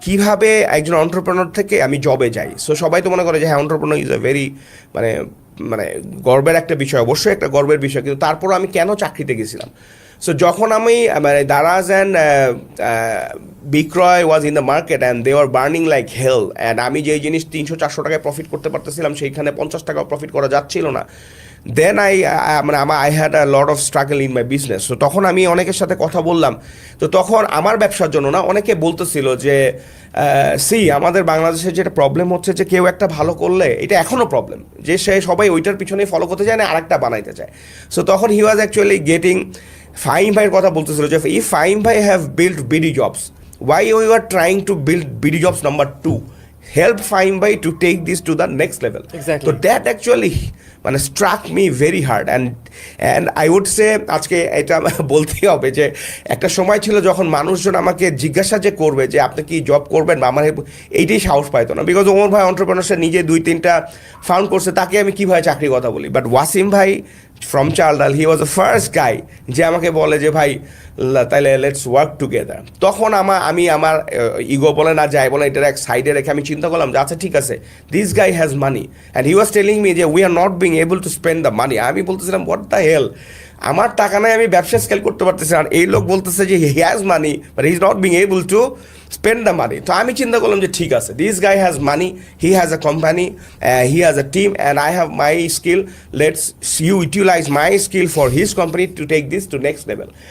কিভাবে একজন এন্টারপ্রেনার থেকে আমি জবে যাই। সো সবাই তো মনে করে যে হ্যাঁ এন্টারপ্রেনার ইজ আ ভেরি মানে মানে গর্বের একটা বিষয়, অবশ্যই একটা গর্বের বিষয়, কিন্তু তারপরও আমি কেন চাকরিতে গেছিলাম। সো যখন আমি মানে Daraz and Bikroy was in the market and they are burning like hell, and আমি যেই জিনিস 300-400 টাকায় প্রফিট করতে পারতেছিলাম সেইখানে 50 টাকাও প্রফিট করা যাচ্ছিল না, দেন মানে I had a lot of struggle in my business. তো তখন আমি অনেকের সাথে কথা বললাম। তো তখন আমার ব্যবসার জন্য না, অনেকে বলতেছিল যে আমাদের বাংলাদেশে যেটা প্রবলেম হচ্ছে যে কেউ একটা ভালো করলে, এটা এখনও প্রবলেম, যে সে সবাই ওইটার পিছনেই ফলো করতে চায় না, আরেকটা বানাইতে চায়। সো তখন হি ওয়াজ অ্যাকচুয়ালি গেটিং, ফাহিম ভাইয়ের কথা বলতেছিল যে ইফ ফাহিম ভাই have build BD jobs, why you are trying to build BD Jobs number 2, help Fahim Bhai to take this to the next level. Exactly. So that actually মানে struck me very hard, and I would say আজকে এটা বলতেই হবে যে একটা সময় ছিল যখন মানুষজন আমাকে জিজ্ঞাসা যে করবে যে আপনি কি জব করবেন বা আমার এইটাই সাহস পাইতো না, বিকজ ওমর ভাই অন্টারপ্রেনারশিপ নিজে 2-3টা ফাউন্ড করছে, তাকে আমি কীভাবে চাকরি কথা বলি। বাট ওয়াসিম ভাই from Chaldal, he was the first guy যে আমাকে বলে যে ভাই তাইলে লেটস ওয়ার্ক টুগেদার। তখন আমি আমার ইগো বলে না যাই বলে এটার এক সাইডে রেখে আমি চিন্তা করলাম যে আচ্ছা ঠিক আছে, this guy has money and he was telling me যে we are not being able to spend the money. আমি বলতেছিলাম হোয়াট দ্য হেল, আমার টাকা নাই, আমি ব্যবসা স্কেল করতে পারতেছি, আর এই লোক বলতেছে যে he has money but he is not being able to spend the money. তো আমি চিন্তা করলাম যে ঠিক আছে, this guy has money, he has a company, he has a team and I have my skill, let's utilize my skill for his company to take this to next level.